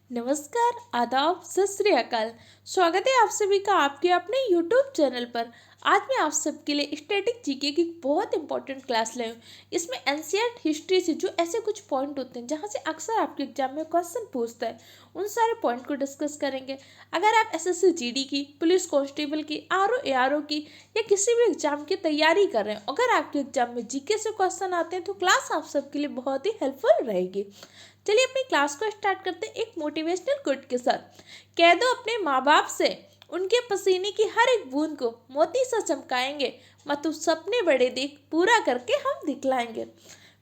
नमस्कार, आदाब, सत श्री अकाल। स्वागत है आप सभी का आपके अपने YouTube चैनल पर। आज मैं आप सबके लिए स्टैटिक जीके की बहुत इंपॉर्टेंट क्लास लाई हूँ। इसमें एनसीईआरटी हिस्ट्री से जो ऐसे कुछ पॉइंट होते हैं जहाँ से अक्सर आपके एग्जाम में क्वेश्चन पूछता है, उन सारे पॉइंट को डिस्कस करेंगे। अगर आप एसएससी जीडी की, पुलिस कांस्टेबल की, आरओ एआरओ की या किसी भी एग्जाम की तैयारी कर रहे हैं, अगर आपके एग्जाम में जीके से क्वेश्चन आते हैं तो क्लास आप सबके लिए बहुत ही हेल्पफुल रहेगी। चलिए अपनी क्लास को स्टार्ट करते हैं एक मोटिवेशनल कोट के साथ। कह दो अपने माँ बाप से, उनके पसीने की हर एक बूंद को मोती सा चमकाएंगे, मत सपने बड़े देख, पूरा करके हम दिखलाएंगे।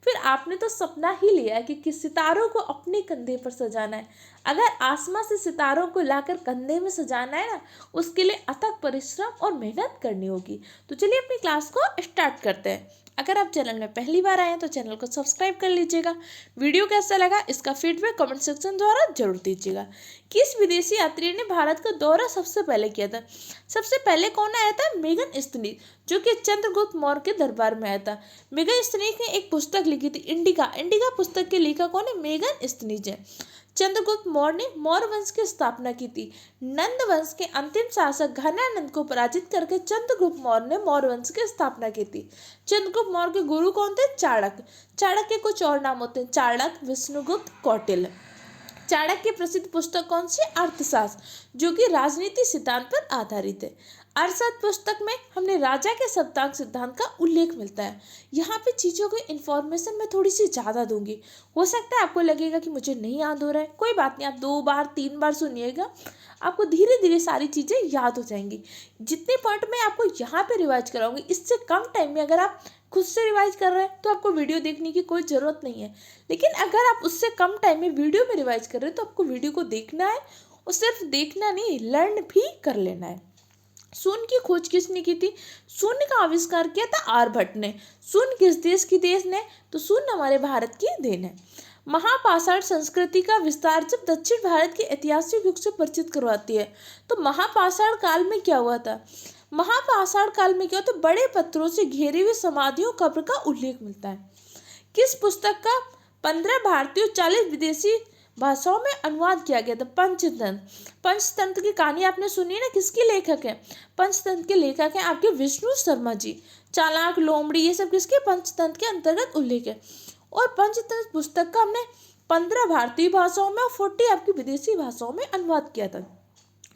फिर आपने तो सपना ही लिया कि सितारों को अपने कंधे पर सजाना है। अगर आसमां से सितारों को लाकर कंधे में सजाना है ना, उसके लिए अथक परिश्रम और मेहनत करनी होगी। तो चलिए अपनी क्लास को स्टार्ट करते हैं। अगर आप चैनल में पहली बार आए हैं तो चैनल को सब्सक्राइब कर लीजिएगा। वीडियो कैसा लगा इसका फीडबैक कमेंट सेक्शन द्वारा जरूर दीजिएगा। किस विदेशी यात्री ने भारत का दौरा सबसे पहले किया था? सबसे पहले कौन आया था? मेगन स्तनीज, जो कि चंद्रगुप्त मौर्य के दरबार में आया था। मेगन स्तनीज ने एक पुस्तक लिखी थी, इंडिका। इंडिका पुस्तक के लेखक कौन है? मेगन स्तनीज है। चंद्रगुप्त मौर्य ने मौर्य वंश की स्थापना की थी। नंद वंश के अंतिम शासक घनानंद को पराजित करके चंद्रगुप्त मौर्य ने मौर्य वंश की स्थापना की थी। चंद्रगुप्त मौर्य के गुरु कौन थे? चाणक्य। चाणक्य के कुछ और नाम होते हैं, चाणक्य, विष्णुगुप्त, कौटिल्य। चाणक्य की प्रसिद्ध पुस्तक कौन सी? अर्थशास्त्र, जो कि राजनीति सिद्धांत पर आधारित है। अर्थशास्त्र पुस्तक में हमने राजा के सप्तांग सिद्धांत का उल्लेख मिलता है। यहाँ पे चीज़ों की इन्फॉर्मेशन मैं थोड़ी सी ज़्यादा दूंगी। हो सकता है आपको लगेगा कि मुझे नहीं याद हो रहा है, कोई बात नहीं, आप 2 बार 3 बार सुनिएगा, आपको धीरे धीरे सारी चीज़ें याद हो जाएंगी। जितने पॉइंट मैं आपको यहाँ पे रिवाइज कराऊंगी, इससे कम टाइम में अगर आप खुद से रिवाइज कर रहे हैं तो आपको वीडियो देखने की कोई ज़रूरत नहीं है। लेकिन अगर आप उससे कम टाइम में वीडियो में रिवाइज कर रहे हैं तो आपको वीडियो को देखना है, और सिर्फ देखना नहीं, लर्न भी कर लेना है। शून्य की खोज किसने की थी? शून्य का आविष्कार किया था आर्यभट्ट ने। शून्य किस देश की देश ने? तो शून्य हमारे भारत की देन है। महापाषाण संस्कृति का विस्तार जब दक्षिण भारत के ऐतिहासिक युग से परिचित करवाती है। तो महापाषाण काल में क्या हुआ था? महापाषाण काल में क्या हुआ? तो बड़े पत्थरों से घेरी हुई समाधियों कब्र का उल्लेख मिलता है। किस पुस्तक का 15 भारतीय और 40 विदेशी भाषाओं में अनुवाद किया गया था? पंचतंत्र। पंचतंत्र की कहानी आपने सुनी ना, किसके लेखक है? पंचतंत्र के लेखक हैं आपके विष्णु शर्मा जी। चालाक, लोमड़ी, ये सब किसके? पंचतंत्र के अंतर्गत उल्लेख है। और पंचतंत्र पुस्तक का हमने 15 भारतीय भाषाओं में और 40 आपकी विदेशी भाषाओं में अनुवाद किया था।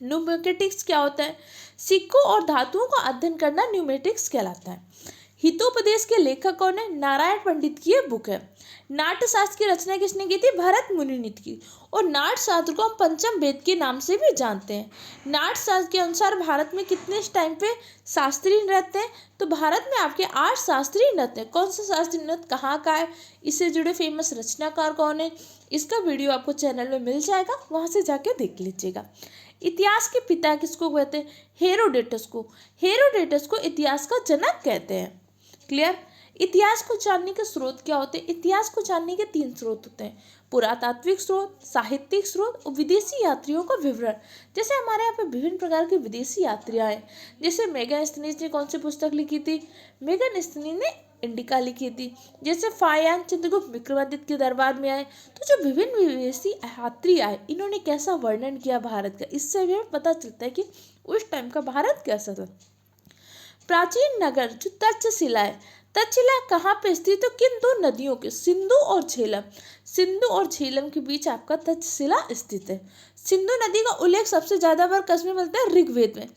न्यूमेटिक्स क्या होता है? सिक्कों और धातुओं का अध्ययन करना न्यूमेटिक्स कहलाता है। हितोपदेश के लेखक कौन है? नारायण पंडित की ये बुक है। नाट्यशास्त्र की रचना किसने की थी? भरत मुनि ने की। और नाट्यशास्त्र को हम पंचम वेद के नाम से भी जानते हैं। नाट्यशास्त्र के अनुसार भारत में कितने टाइम पे शास्त्रीय नृत्य हैं? तो भारत में आपके 8 शास्त्रीय नृत्य हैं। कौन सा शास्त्रीय नृत्य कहाँ का है, इससे जुड़े फेमस रचनाकार कौन है, इसका वीडियो आपको चैनल में मिल जाएगा, वहाँ से जाके देख लीजिएगा। इतिहास के पिता किसको कहते हैं? हेरोडेटस को। हेरोडेटस को इतिहास का जनक कहते हैं। क्लियर? इतिहास को जानने के स्रोत क्या होते हैं? इतिहास को जानने के 3 स्रोत होते हैं, पुरातात्विक स्रोत, साहित्यिक स्रोत और विदेशी यात्रियों का विवरण। जैसे हमारे यहाँ पे विभिन्न प्रकार के विदेशी यात्रियाँ हैं। जैसे मेगन स्तनीज ने कौन सी पुस्तक लिखी थी? मेगन स्तनीज ने इंडिका लिखी थी। जैसे फायान चंद्रगुप्त विक्रमादित्य के दरबार में आए, तो जो विभिन्न विदेशी यात्री आए, इन्होंने कैसा वर्णन किया भारत का, इससे भी पता चलता है कि उस टाइम का भारत कैसा था। प्राचीन नगर जो तक्षशिला है, तक्षशिला कहाँ पे स्थित है? किन 2 नदियों के, सिंधु और झेलम। सिंधु और झेलम के बीच आपका तक्षशिला स्थित है। सिंधु नदी का उल्लेख सबसे ज्यादा बार किस में मिलता है? ऋग्वेद में।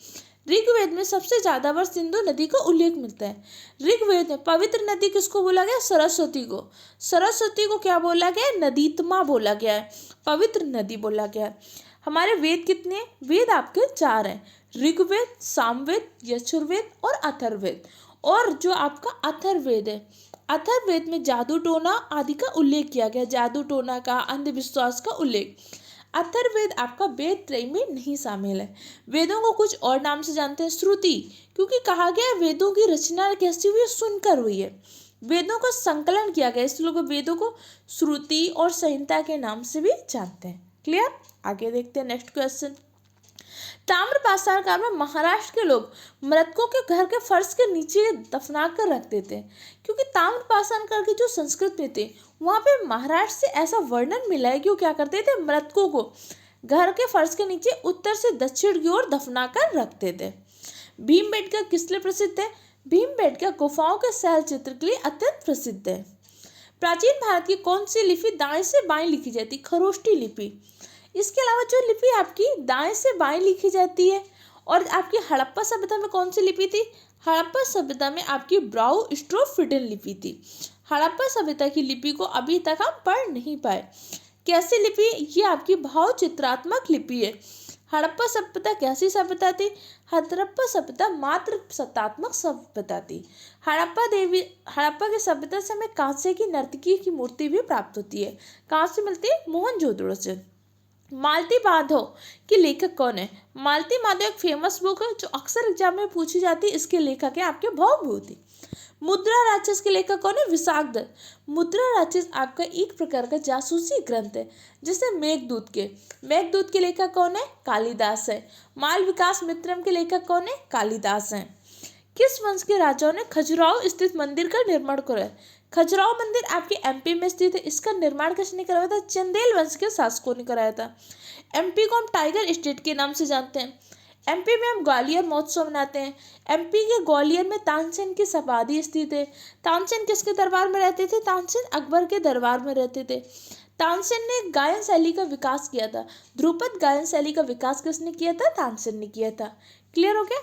ऋग्वेद में सबसे ज्यादा बार सिंधु नदी का उल्लेख मिलता है। ऋग्वेद में पवित्र नदी किसको बोला गया? सरस्वती को। सरस्वती को क्या बोला गया है? नदीतमा बोला गया है, पवित्र नदी बोला गया है। हमारे वेद कितने हैं? वेद आपके 4 हैं, ऋग्वेद, सामवेद, यजुर्वेद और अथर्ववेद। और जो आपका अथर्ववेद है, अथर्ववेद में जादू टोना आदि का उल्लेख किया गया, जादू टोना का, अंधविश्वास का उल्लेख। अथर्ववेद आपका वेद त्रय में नहीं शामिल है। वेदों को कुछ और नाम से जानते हैं, श्रुति, क्योंकि कहा गया है वेदों की रचना कैसी हुई है? सुनकर हुई है। वेदों का संकलन किया गया, इसलिए लोग वेदों को श्रुति और संहिता के नाम से भी जानते हैं। क्लियर? आगे देखते हैं नेक्स्ट क्वेश्चन। ताम्रपाषाण काल में महाराष्ट्र के लोग मृतकों के घर के फर्श के नीचे दफना कर रख देते हैं, क्योंकि ताम्रपाषाण काल की जो संस्कृति थी वहाँ पे महाराष्ट्र से ऐसा वर्णन मिला है कि वो क्या करते थे? मृतकों को घर के फर्श के नीचे उत्तर से दक्षिण की ओर दफनाकर रखते थे। भीमबेटका किस लिए प्रसिद्ध है? भीमबेटका गुफाओं के शैल चित्र के लिए अत्यंत प्रसिद्ध है। प्राचीन भारत की कौन सी लिपि दाएं से बाएं लिखी जाती? खरोष्टी लिपि। इसके अलावा जो लिपि आपकी दाएं से बाएं लिखी जाती है, और आपकी हड़प्पा सभ्यता में कौन सी लिपि थी? हड़प्पा सभ्यता में आपकी ब्राउ स्ट्रोफिडन लिपि थी। हड़प्पा सभ्यता की लिपि को अभी तक हम पढ़ नहीं पाए। कैसी लिपि? ये आपकी भाव चित्रात्मक लिपि है। हड़प्पा सभ्यता कैसी सभ्यता थी? हड़प्पा सभ्यता मात्र सत्तात्मक सभ्यता थी। हड़प्पा की सभ्यता से हमें कांसे की नर्तकी की मूर्ति भी प्राप्त होती है। कहाँ से मिलती है? मोहनजोदड़ो से। मालती माधव की लेखक कौन है? मालती माधव एक फेमस बुक है जो अक्सर एग्जाम में पूछी जाती है। इसके लेखक है आपके भवभूति। मुद्रा राक्षस के लेखक कौन है? विशाखदत्त। मुद्रा राक्षस आपका एक प्रकार का जासूसी ग्रंथ है, जैसे मेघदूत के लेखक कौन है? कालिदास है। माल विकास मित्रम के लेखक कौन है? कालिदास है। किस वंश के राजाओं ने खजुराहो स्थित मंदिर का निर्माण करा? खजुराहो मंदिर आपके एमपी में स्थित है। इसका निर्माण किसने कराया था? चंदेल वंश के शासकों ने कराया था। एमपी को हम टाइगर स्टेट के नाम से जानते हैं। एमपी में हम ग्वालियर महोत्सव मनाते हैं। एमपी के ग्वालियर में तानसेन की समाधि स्थित है। तानसेन किसके दरबार में रहते थे? तानसेन अकबर के दरबार में रहते थे। तानसेन ने गायन शैली का विकास किया था। ध्रुपद गायन शैली का विकास किसने किया था? तानसेन ने किया था। क्लियर हो गया?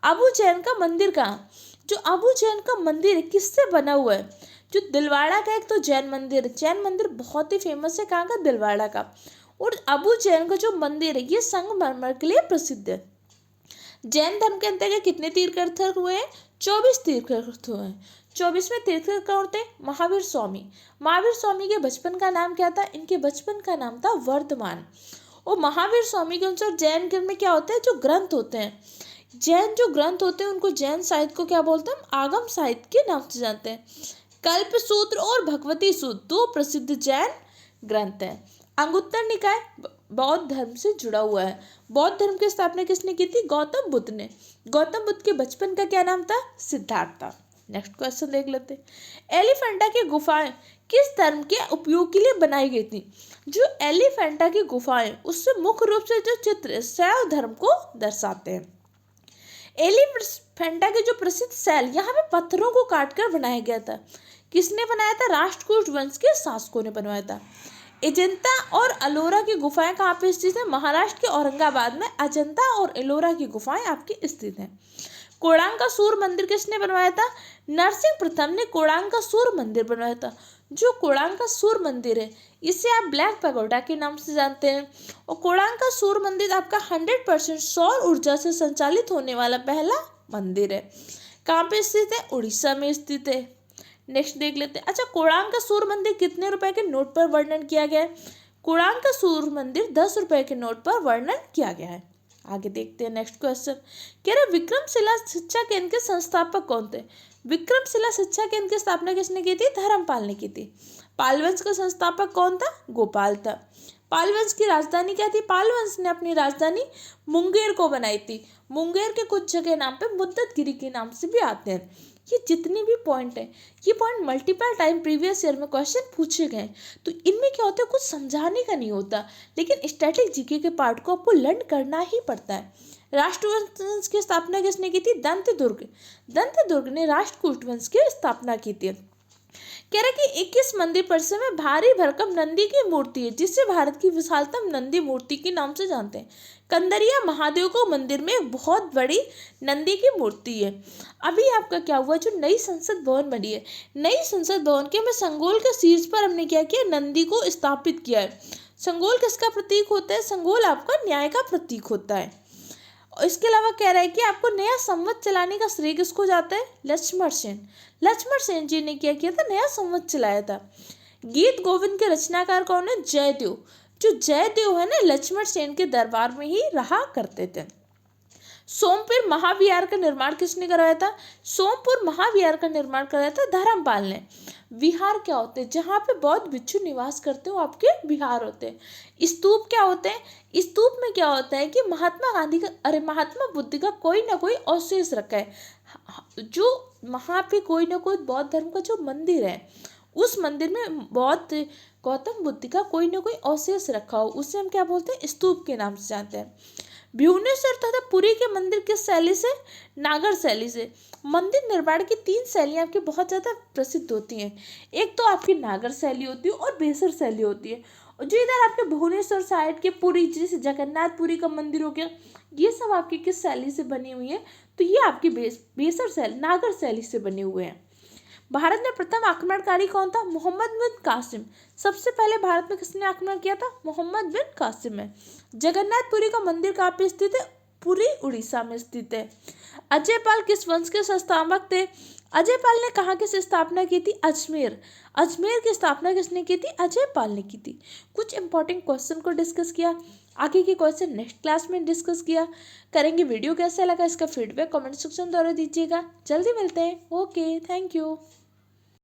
अबू जैन का मंदिर कहाँ? जो अबू जैन का मंदिर है किससे बना हुआ है? जो दिलवाड़ा का एक तो जैन मंदिर बहुत ही फेमस है। कहाँ का? दिलवाड़ा का। और अबू जैन का जो मंदिर है ये संगमरमर के लिए प्रसिद्ध है। जैन धर्म के अंतर्गत कितने तीर्थंकर हुए हैं? 24 तीर्थंकर हुए हैं। 24वें तीर्थंकर कौन थे? महावीर स्वामी। महावीर स्वामी के बचपन का नाम क्या था? इनके बचपन का नाम था वर्धमान। और महावीर स्वामी के अनुसार जैन धर्म में क्या होता है? जो ग्रंथ होते हैं, जैन जो ग्रंथ होते हैं उनको जैन साहित्य को क्या बोलते हैं? आगम साहित्य के नाम से जानते हैं। कल्पसूत्र और भगवती सूत्र दो प्रसिद्ध जैन ग्रंथ हैं। अंगुत्तर निकाय बौद्ध धर्म से जुड़ा हुआ है। बौद्ध धर्म की स्थापना किसने की थी? गौतम बुद्ध ने। गौतम बुद्ध के बचपन का क्या नाम था? सिद्धार्थ था। नेक्स्ट क्वेश्चन देख लेते हैं। एलिफेंटा की गुफाएं किस धर्म के उपयोग के लिए बनाई गई थी? जो एलिफेंटा की गुफाएं उससे मुख्य रूप से जो चित्र शैव धर्म को दर्शाते हैं। एलिफेंटा के जो प्रसिद्ध शैल यहाँ पे पत्थरों को काटकर बनाया गया था। किसने बनाया था? राष्ट्रकूट वंश के शासकों ने बनवाया था। अजंता और एलोरा की गुफाएं कहाँ पे स्थित है? महाराष्ट्र के औरंगाबाद में अजंता और एलोरा की गुफाएं आपकी स्थित हैं। कोणार्क का सूर्य मंदिर किसने बनवाया था? नरसिंह प्रथम ने कोणार्क का सूर्य मंदिर बनवाया था। जो कोणार्क का सूर्य मंदिर है इसे आप ब्लैक पैगोडा के नाम से जानते हैं। और कोणार्क का सूर्य मंदिर आपका 100% सौर ऊर्जा से संचालित होने वाला पहला मंदिर है। कहाँ पे स्थित है? उड़ीसा में स्थित है। नेक्स्ट देख लेते हैं। अच्छा, कोणार्क का सूर्य मंदिर कितने रुपए के नोट पर वर्णन किया गया है? कोणार्क का सूर्य मंदिर 10 रुपए के नोट पर वर्णन किया गया है। आगे देखते हैं नेक्स्ट क्वेश्चन। कह रहे विक्रमशिला शिक्षा केंद्र के संस्थापक कौन थे? विक्रमशिला शिक्षा केंद्र की स्थापना किसने की थी? धर्मपाल ने की थी। पाल वंश का संस्थापक कौन था? गोपाल था। पाल वंश की राजधानी क्या थी? पाल वंश ने अपनी राजधानी मुंगेर को बनाई थी। मुंगेर के कुछ जगह नाम पे मुद्दतगिरी के नाम से भी आते हैं। ये जितने भी पॉइंट हैं ये point multiple time previous year में क्वेश्चन पूछे गए। तो इनमें क्या होता है, कुछ समझाने का नहीं होता, लेकिन स्टैटिक जीके के पार्ट को आपको लर्न करना ही पड़ता है। राष्ट्रवंश की स्थापना किसने की थी? दंतदुर्ग। दंतदुर्ग ने राष्ट्रकूट वंश की स्थापना की थी। कह रहा कि 21 मंदिर परिसर में भारी भरकम नंदी की मूर्ति है, जिसे भारत की विशालतम नंदी मूर्ति के नाम से जानते हैं। कंदरिया महादेव को मंदिर में एक बहुत बड़ी नंदी की मूर्ति है। अभी आपका क्या हुआ, जो नई संसद भवन बनी है, नई संसद भवन के में संगोल के शीर्ष पर हमने क्या किया? नंदी को स्थापित किया है। संगोल किसका प्रतीक होता है? संगोल आपका न्याय का प्रतीक होता है। इसके अलावा कह रहा है कि आपको नया संवत चलाने का श्रेय किसको जाता है? लक्ष्मण सेन। लक्ष्मण सेन जी ने क्या किया था? नया संवत चलाया था। गीत गोविंद के रचनाकार कौन है? जयदेव। जो जयदेव है ना, लक्ष्मण सेन के दरबार में ही रहा करते थे। सोमपुर महाविहार का निर्माण किसने कराया था? सोमपुर महाविहार का निर्माण कराया था धर्मपाल ने। विहार क्या होते हैं? जहाँ पे बौद्ध भिक्षु निवास करते हो आपके विहार होते हैं। स्तूप क्या होते हैं? स्तूप में क्या होता है कि महात्मा बुद्ध का कोई ना कोई अवशेष रखा है। जो वहाँ पे कोई ना कोई बौद्ध धर्म का जो मंदिर है उस मंदिर में बौद्ध गौतम बुद्ध का कोई ना कोई अवशेष रखा हो, उसे हम क्या बोलते हैं, स्तूप के नाम से जानते हैं। भुवनेश्वर तथा पुरी के मंदिर किस शैली से, नागर शैली से। मंदिर निर्माण की 3 शैलियाँ आपकी बहुत ज़्यादा प्रसिद्ध होती हैं। एक तो आपकी नागर शैली होती है और बेसर शैली होती है। और जो इधर आपके भुवनेश्वर साइड के पुरी, जैसे जगन्नाथपुरी का मंदिर हो गया, ये सब आपकी किस शैली से बनी हुई है, तो ये आपकी बेसर शैली, नागर शैली से बने हुए हैं। भारत में प्रथम आक्रमणकारी कौन था, मोहम्मद बिन कासिम। सबसे पहले भारत में किसने आक्रमण किया था, मोहम्मद बिन कासिम है। जगन्नाथपुरी का मंदिर कहाँ पे स्थित है, पुरी उड़ीसा में स्थित है। अजयपाल किस वंश के संस्थापक थे, अजयपाल ने कहाँ की स्थापना की थी, अजमेर। अजमेर की स्थापना किसने की थी, अजयपाल ने की थी। कुछ इंपॉर्टेंट क्वेश्चन को डिस्कस किया, आगे के क्वेश्चन नेक्स्ट क्लास में डिस्कस किया करेंगे। वीडियो कैसा लगा इसका फीडबैक कमेंट सेक्शन द्वारा दीजिएगा। जल्दी मिलते हैं, ओके, थैंक यू।